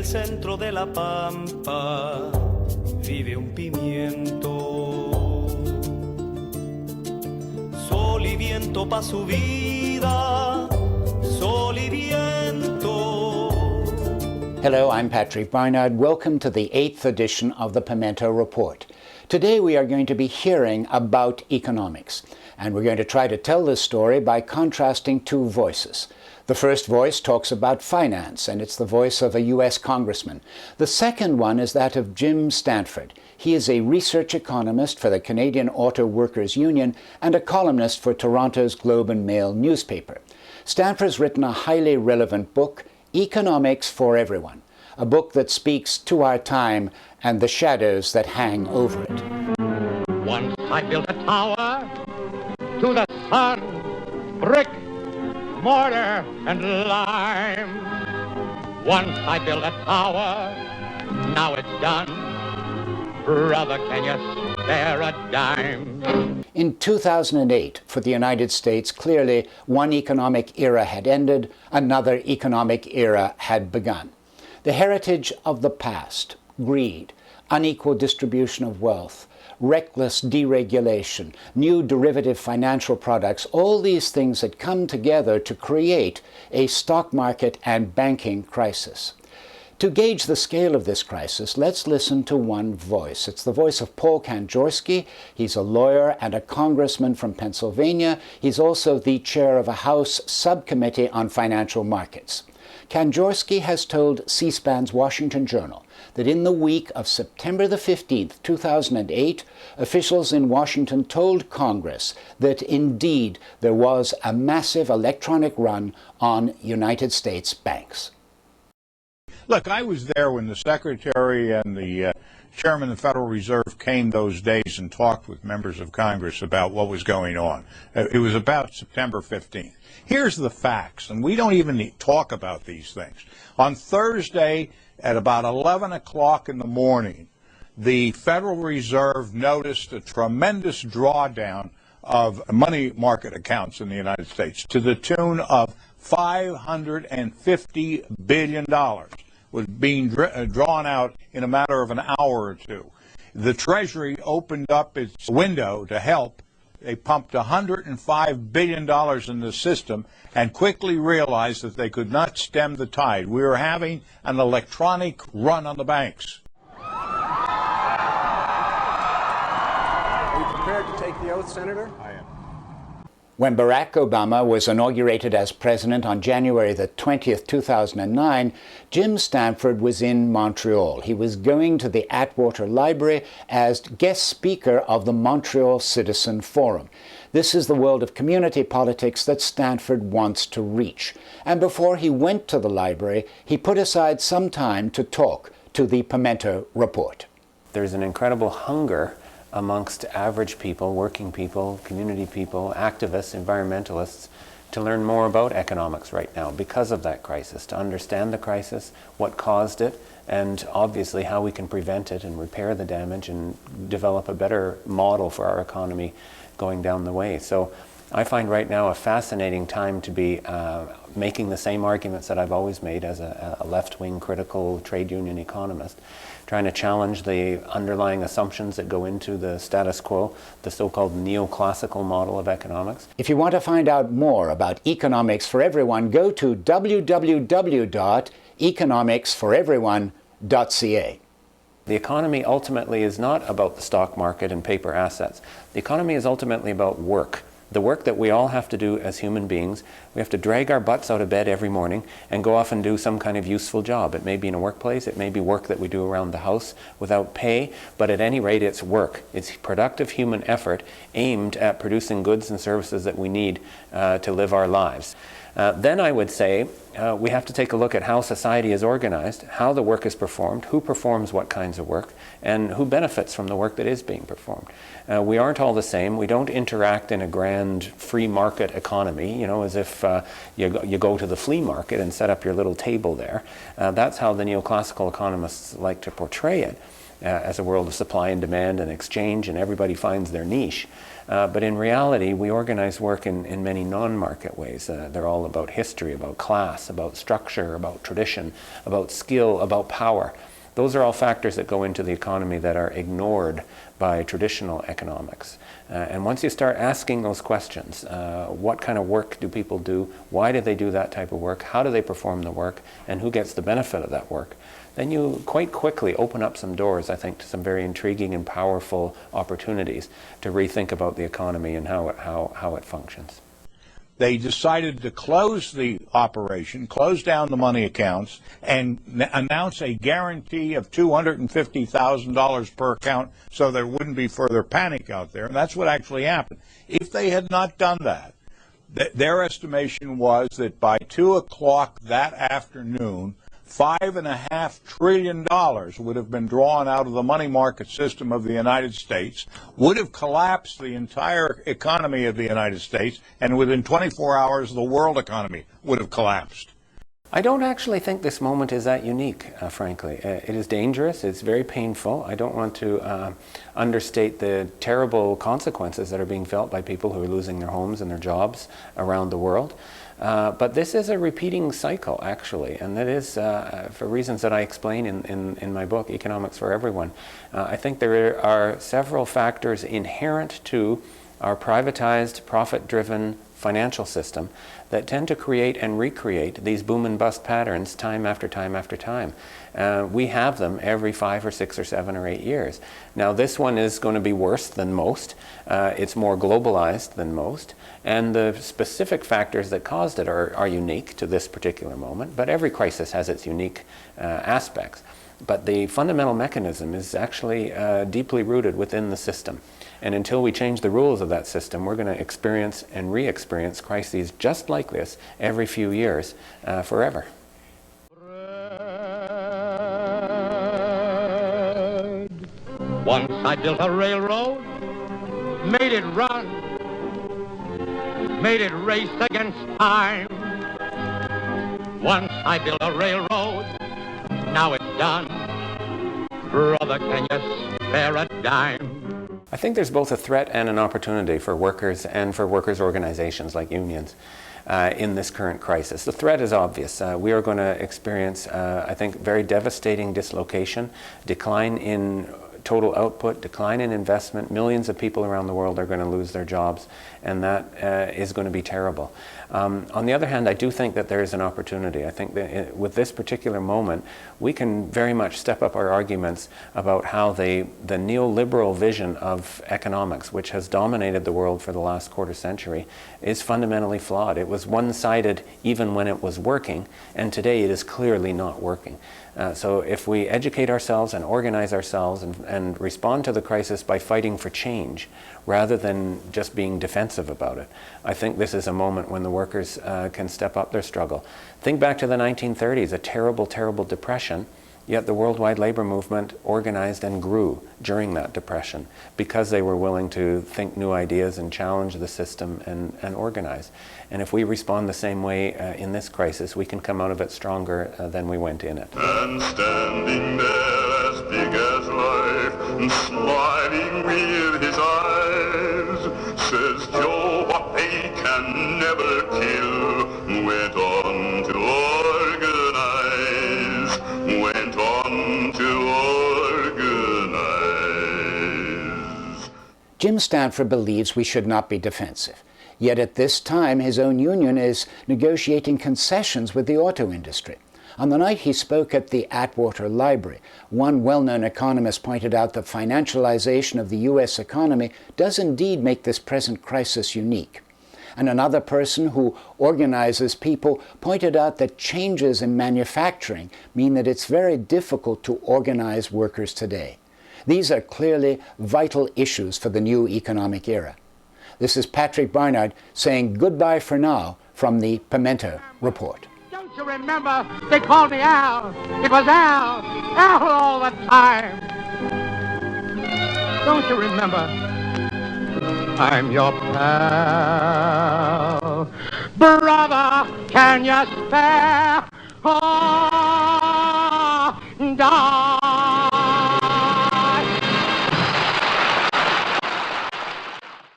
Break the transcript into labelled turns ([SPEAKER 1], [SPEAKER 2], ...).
[SPEAKER 1] el centro de la pampa vive un pimiento. Sol y viento pa' su vida, sol y viento.
[SPEAKER 2] Hello, I'm Patrick Barnard. Welcome to the 8th edition of the Pimento Report. Today we are going to be hearing about economics, and we're going to try to tell this story by contrasting two voices. The first voice talks about finance, and it's the voice of a U.S. congressman. The second one is that of Jim Stanford. He is a research economist for the Canadian Auto Workers Union and a columnist for Toronto's Globe and Mail newspaper. Stanford's written a highly relevant book, Economics for Everyone, a book that speaks to our time and the shadows that hang over it.
[SPEAKER 3] Once I built a tower to the sun, brick, mortar, and lime. Once I built a tower, now it's done. Brother, can you spare a dime?
[SPEAKER 2] In 2008, for the United States, clearly one economic era had ended, another economic era had begun. The heritage of the past, greed, unequal distribution of wealth, reckless deregulation, new derivative financial products, all these things had come together to create a stock market and banking crisis. To gauge the scale of this crisis, let's listen to one voice. It's the voice of Paul Kanjorski. He's a lawyer and a congressman from Pennsylvania. He's also the chair of a House subcommittee on financial markets. Kanjorski has told C-SPAN's Washington Journal that in the week of September the 15th, 2008, officials in Washington told Congress that indeed there was a massive electronic run on United States banks.
[SPEAKER 4] Look, I was there when the Secretary and the Chairman of the Federal Reserve came those days and talked with members of Congress about what was going on. It was about September 15th. Here's the facts, and we don't even talk about these things. On Thursday at about 11 o'clock in the morning, the Federal Reserve noticed a tremendous drawdown of money market accounts in the United States to the tune of $550 billion. Was being drawn out in a matter of an hour or two. The Treasury opened up its window to help. They pumped $105 billion in the system and quickly realized that they could not stem the tide. We were having an electronic run on the banks.
[SPEAKER 5] Are you prepared to take the oath, Senator?
[SPEAKER 4] I am.
[SPEAKER 2] When Barack Obama was inaugurated as president on January the 20th, 2009, Jim Stanford was in Montreal. He was going to the Atwater Library as guest speaker of the Montreal Citizen Forum. This is the world of community politics that Stanford wants to reach. And before he went to the library, he put aside some time to talk to the Pimento Report.
[SPEAKER 6] There's an incredible hunger amongst average people, working people, community people, activists, environmentalists, to learn more about economics right now because of that crisis, to understand the crisis, what caused it, and obviously how we can prevent it and repair the damage and develop a better model for our economy going down the way. So I find right now a fascinating time to be making the same arguments that I've always made as a left-wing critical trade union economist, trying to challenge the underlying assumptions that go into the status quo, the so-called neoclassical model of economics.
[SPEAKER 2] If you want to find out more about economics for everyone, go to www.economicsforeveryone.ca.
[SPEAKER 6] The economy ultimately is not about the stock market and paper assets. The economy is ultimately about work. The work that we all have to do as human beings. We have to drag our butts out of bed every morning and go off and do some kind of useful job. It may be in a workplace, it may be work that we do around the house without pay, but at any rate it's work. It's productive human effort aimed at producing goods and services that we need to live our lives. Then I would say we have to take a look at how society is organized, how the work is performed, who performs what kinds of work, and who benefits from the work that is being performed. We aren't all the same. We don't interact in a grand free market economy, you know, as if you go to the flea market and set up your little table there. That's how the neoclassical economists like to portray it. as a world of supply and demand and exchange, and everybody finds their niche. But in reality, we organize work in many non-market ways. They're all about history, about class, about structure, about tradition, about skill, about power. Those are all factors that go into the economy that are ignored by traditional economics. And once you start asking those questions, what kind of work do people do? Why do they do that type of work? How do they perform the work? And who gets the benefit of that work? Then you quite quickly open up some doors, I think, to some very intriguing and powerful opportunities to rethink about the economy and how it functions.
[SPEAKER 4] They decided to close the operation, close down the money accounts, and announce a guarantee of $250,000 per account so there wouldn't be further panic out there. And that's what actually happened. If they had not done that, their estimation was that by 2 o'clock that afternoon, $5.5 trillion would have been drawn out of the money market system of the United States, would have collapsed the entire economy of the United States, and within 24 hours the world economy would have collapsed.
[SPEAKER 6] I don't actually think this moment is that unique, frankly. It is dangerous, it's very painful. I don't want to understate the terrible consequences that are being felt by people who are losing their homes and their jobs around the world. But this is a repeating cycle, actually, and that is for reasons that I explain in my book, Economics for Everyone. I think there are several factors inherent to our privatized, profit-driven financial system that tend to create and recreate these boom and bust patterns time after time after time. We have them every 5 or 6 or 7 or 8 years. Now this one is going to be worse than most. It's more globalized than most. And the specific factors that caused it are unique to this particular moment, but every crisis has its unique aspects. But the fundamental mechanism is actually deeply rooted within the system. And until we change the rules of that system, we're going to experience and re-experience crises just like this every few years forever.
[SPEAKER 3] Once I built a railroad, made it run, made it race against time. Once I built a railroad, now it's done. Brother, can you spare a dime?
[SPEAKER 6] I think there's both a threat and an opportunity for workers and for workers' organizations like unions in this current crisis. The threat is obvious. We are going to experience, I think, very devastating dislocation, decline in total output, decline in investment. Millions of people around the world are going to lose their jobs, and that is going to be terrible. On the other hand, I do think that there is an opportunity. I think that with this particular moment, we can very much step up our arguments about how the neoliberal vision of economics, which has dominated the world for the last quarter century, is fundamentally flawed. It was one-sided even when it was working, and today it is clearly not working. So if we educate ourselves and organize ourselves and respond to the crisis by fighting for change rather than just being defensive about it, I think this is a moment when the workers can step up their struggle. Think back to the 1930s, a terrible, terrible depression, yet the worldwide labor movement organized and grew during that depression because they were willing to think new ideas and challenge the system and organize. And if we respond the same way in this crisis, we can come out of it stronger than we went in it.
[SPEAKER 7] And standing there as big as life, and smiling with his eyes, says Joe, what they can never kill, went on to organize, went on to organize.
[SPEAKER 2] Jim Stanford believes we should not be defensive. Yet at this time, his own union is negotiating concessions with the auto industry. On the night he spoke at the Atwater Library, one well-known economist pointed out that financialization of the U.S. economy does indeed make this present crisis unique. And another person who organizes people pointed out that changes in manufacturing mean that it's very difficult to organize workers today. These are clearly vital issues for the new economic era. This is Patrick Barnard saying goodbye for now from the Pimento Report.
[SPEAKER 3] Don't you remember they called me Al? It was Al all the time. Don't you remember? I'm your pal. Brother, can you spare? Oh,